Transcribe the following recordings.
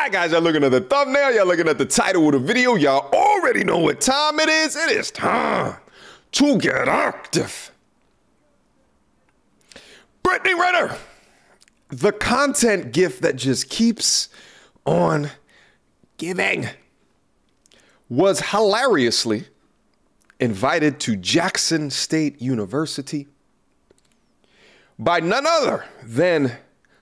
right, guys, y'all looking at the thumbnail, y'all looking at the title of the video, y'all already know what time it is. It is time to get active. Brittany Renner, the content gift that just keeps on giving, was hilariously invited to Jackson State University by none other than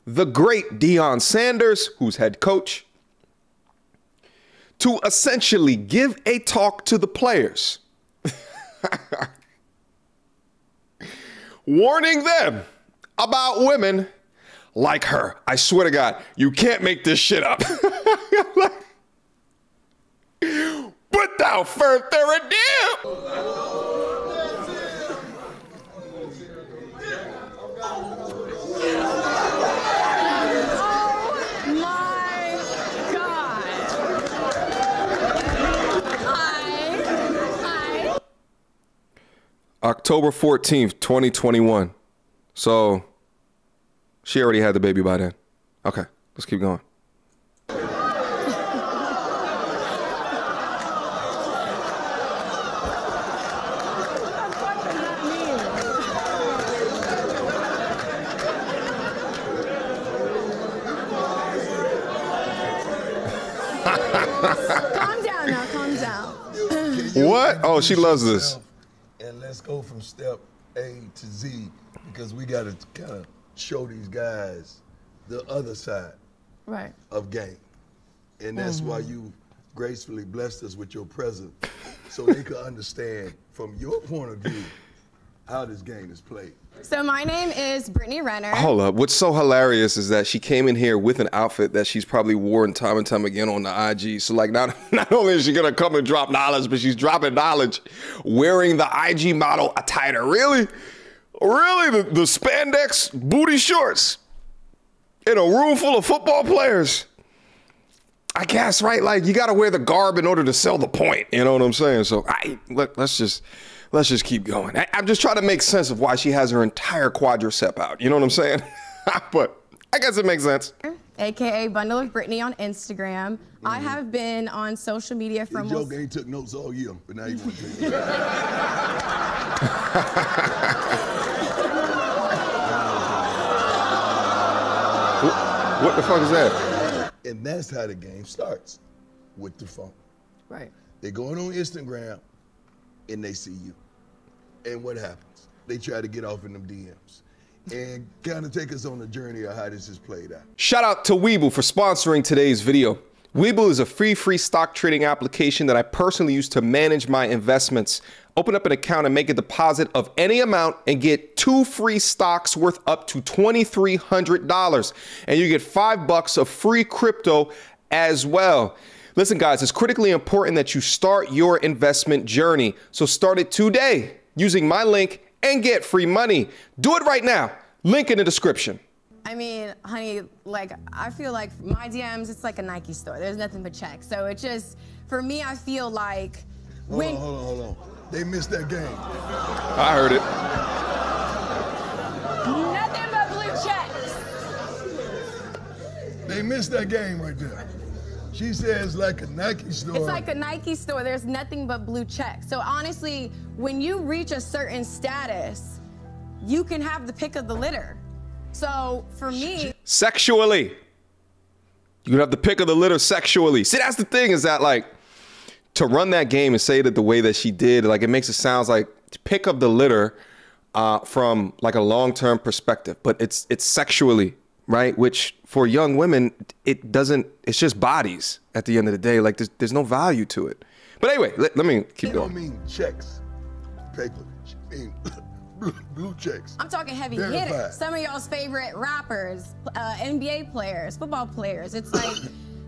the great Deion Sanders, who's head coach, to essentially give a talk to the players, warning them about women like her. I swear to God, you can't make this shit up. Without further ado, October 14th, 2021. So she already had the baby by then. Okay, let's keep going. Calm down now, calm down. What? Oh, she loves this. And let's go from step A to Z, because we got to kind of show these guys the other side of game. And that's why you gracefully blessed us with your presence, so they could understand from your point of view how this game is played. So my name is Brittany Renner. Hold up. What's so hilarious is that she came in here with an outfit that she's probably worn time and time again on the IG. So like not only is she gonna come and drop knowledge, but she's dropping knowledge wearing the IG model attire. Really? Really? The spandex booty shorts in a room full of football players. I guess, right? Like you gotta wear the garb in order to sell the point. You know what I'm saying? So let's just keep going. I'm just trying to make sense of why she has her entire quadricep out. You know what I'm saying? But I guess it makes sense. AKA Bundle of Brittany on Instagram. I have been on social media for almost... Joke ain't took notes all year, but now you want to take it. What the fuck is that? And that's how the game starts, with the phone. Right. They going on Instagram and they see you. And what happens? They try to get off in them DMs and kind of take us on the journey of how this is played out. Shout out to Webull for sponsoring today's video. Webull is a free stock trading application that I personally use to manage my investments. Open up an account and make a deposit of any amount and get 2 free stocks worth up to $2,300. And you get $5 of free crypto as well. Listen, guys, it's critically important that you start your investment journey. So start it today using my link and get free money. Do it right now. Link in the description. I mean, honey, like, I feel like my DMs, it's like a Nike store. There's nothing but checks. So it just, for me, I feel like Hold on. They missed that game. I heard it. Nothing but blue checks. They missed that game right there. She says like a Nike store. It's like a Nike store. There's nothing but blue checks. So honestly, when you reach a certain status, you can have the pick of the litter. So for me... Sexually. You can have the pick of the litter sexually. See, that's the thing, is that like, to run that game and say it the way that she did, like it makes it sound like pick of the litter from like a long-term perspective, but it's sexually, right? Which for young women, it's just bodies at the end of the day. Like there's no value to it. But anyway, let me keep going. I don't mean checks, paper. She mean blue checks. I'm talking heavy Verified. hitters. Some of y'all's favorite rappers, NBA players, football players. It's like,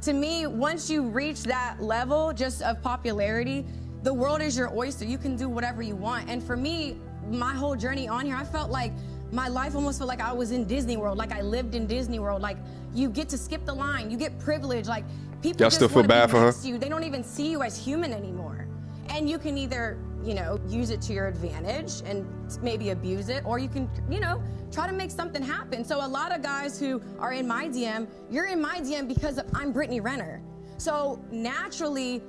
to me, once you reach that level just of popularity, the world is your oyster. You can do whatever you want. And for me, my whole journey on here, I felt like my life almost felt like I was in Disney World, like I lived in Disney World. Like you get to skip the line, you get privilege. Like people Y'all just still feel wanna bad be for her? next to you. They don't even see you as human anymore. And you can either you know, use it to your advantage and maybe abuse it, or you can, you know, try to make something happen. So a lot of guys who are in my DM, you're in my DM because I'm Brittany Renner. So naturally,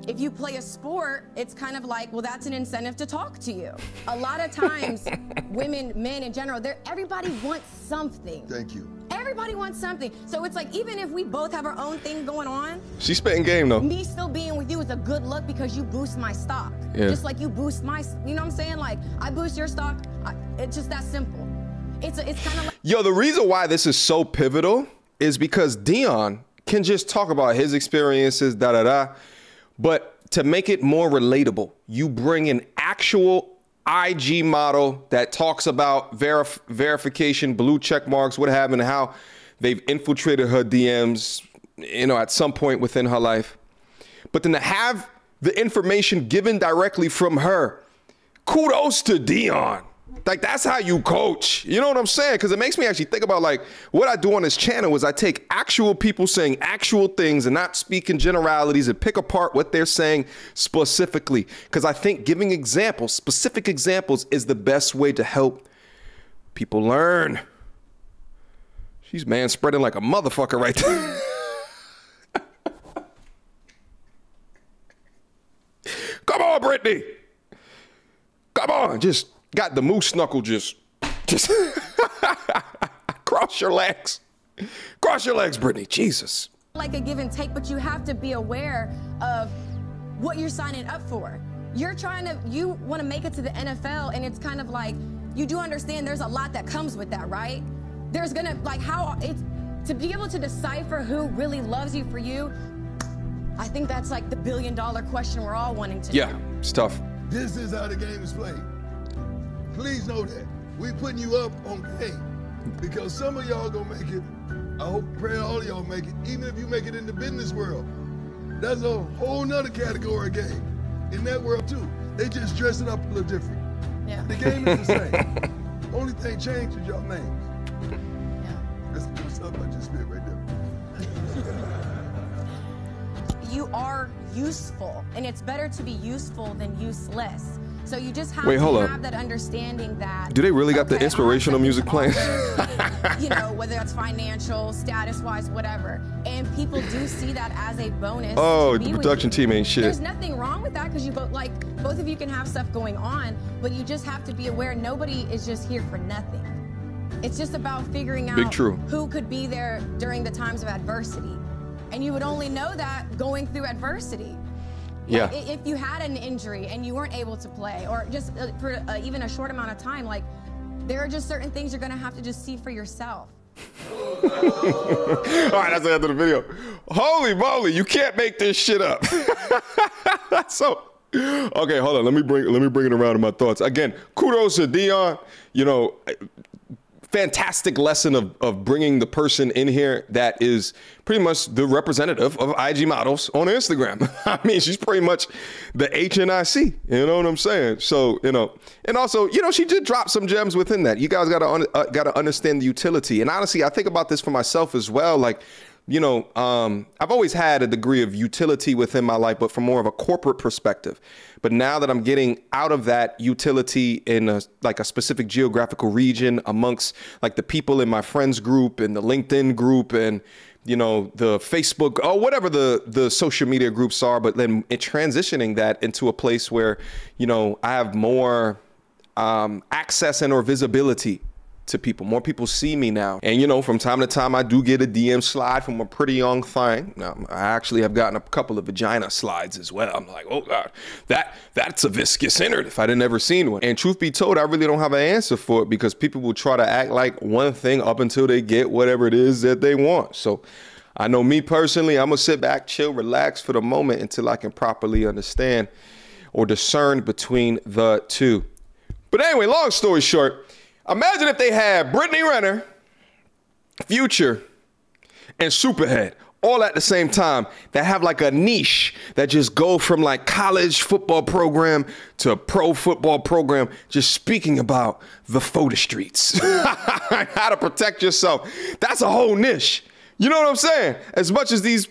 if you play a sport, it's kind of like, well, that's an incentive to talk to you. A lot of times, women, men in general, everybody wants something. Thank you. Everybody wants something. So it's like, even if we both have our own thing going on. She's spitting game, though. Me still being with you is a good look because you boost my stock. Yeah. Just like you boost my, you know what I'm saying? Like, I boost your stock. It's just that simple. It's kind of like. Yo, the reason why this is so pivotal is because Deion can just talk about his experiences, da-da-da. But to make it more relatable, you bring an actual IG model that talks about verification, blue check marks, what have you, and how they've infiltrated her DMs, you know, at some point within her life. But then to have the information given directly from her, kudos to Deion. Like, that's how you coach. You know what I'm saying? Because it makes me actually think about, like, what I do on this channel is I take actual people saying actual things and not speak in generalities and pick apart what they're saying specifically. Because I think giving examples, specific examples, is the best way to help people learn. She's man spreading like a motherfucker right there. Come on, Brittany. Come on, just got the moose knuckle, just cross your legs. Cross your legs, Brittany, Jesus. Like a give and take, but you have to be aware of what you're signing up for. You want to make it to the NFL, and it's kind of like, you do understand there's a lot that comes with that, right? There's gonna, like, to be able to decipher who really loves you for you, I think that's like the billion-dollar question we're all wanting to know. Yeah, it's tough. This is how the game is played. Please know that. We putting you up on game because some of y'all gonna make it. I hope, pray all of y'all make it, even if you make it in the business world. That's a whole nother category of game. In that world too. They just dress it up a little different. Yeah. The game is the same. Only thing changed is your names. Yeah. That's something I just spit right there. You are useful, and it's better to be useful than useless. So you just have Wait, to hold have that understanding that. Do they really got the inspirational music playing? You know, whether that's financial, status-wise, whatever. And people do see that as a bonus. Oh, the production team ain't shit. There's nothing wrong with that because you both of you can have stuff going on, but you just have to be aware nobody is just here for nothing. It's just about figuring out who could be there during the times of adversity. And you would only know that going through adversity. Yeah. Like, if you had an injury and you weren't able to play, or just for even a short amount of time, like, there are just certain things you're gonna have to just see for yourself. All right, that's the end of the video. Holy moly, you can't make this shit up. So, okay, hold on. Let me bring it around to my thoughts. Again, kudos to Deion. You know, fantastic lesson of bringing the person in here that is pretty much the representative of IG models on Instagram. I mean, she's pretty much the HNIC, you know what I'm saying? So, you know, and also, you know, she did drop some gems within that. You guys gotta understand the utility. And honestly, I think about this for myself as well. Like, you know, I've always had a degree of utility within my life, but from more of a corporate perspective. But now that I'm getting out of that utility in a specific geographical region amongst like the people in my friends group and the LinkedIn group and, you know, the Facebook or whatever the social media groups are, but then transitioning that into a place where, you know, I have more access and or visibility to people. More people see me now. And, you know, from time to time, I do get a DM slide from a pretty young thing. Now, I actually have gotten a couple of vagina slides as well. I'm like, oh God, that's a viscous innard if I didn't ever seen one. And truth be told, I really don't have an answer for it because people will try to act like one thing up until they get whatever it is that they want. So I know me personally, I'm gonna sit back, chill, relax for the moment until I can properly understand or discern between the two. But anyway, long story short, imagine if they had Brittany Renner, Future, and Superhead all at the same time that have like a niche that just go from like college football program to pro football program, just speaking about the photo streets, how to protect yourself. That's a whole niche. You know what I'm saying? As much as these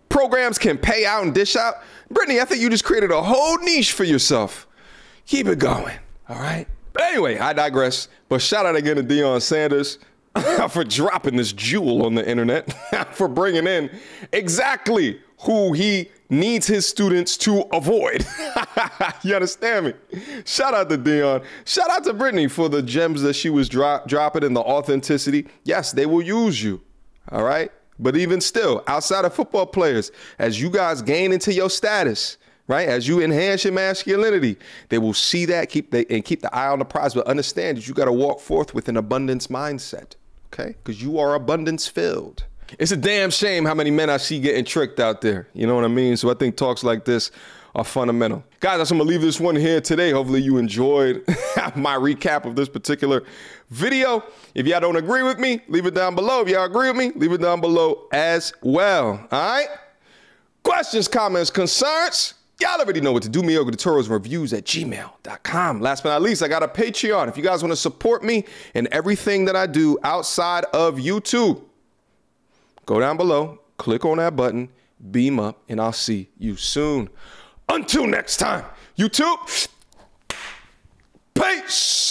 programs can pay out and dish out, Brittany, I think you just created a whole niche for yourself. keep it going, all right? But anyway, I digress. But shout out again to Deion Sanders for dropping this jewel on the internet, for bringing in exactly who he needs his students to avoid. You understand me? Shout out to Deion. Shout out to Brittany for the gems that she was dropping and the authenticity. Yes, they will use you, all right? But even still, outside of football players, as you guys gain into your status, right? As you enhance your masculinity, they will see that, keep the eye on the prize, but understand that you got to walk forth with an abundance mindset, okay? Because you are abundance filled. It's a damn shame how many men I see getting tricked out there. You know what I mean? So I think talks like this are fundamental. Guys, I'm going to leave this one here today. Hopefully you enjoyed my recap of this particular video. If y'all don't agree with me, leave it down below. If y'all agree with me, leave it down below as well. All right? Questions, comments, concerns? Y'all already know what to do. Mediocre tutorials and reviews at gmail.com. Last but not least, I got a Patreon. If you guys want to support me in everything that I do outside of YouTube, go down below, click on that button, beam up, and I'll see you soon. Until next time, YouTube, peace.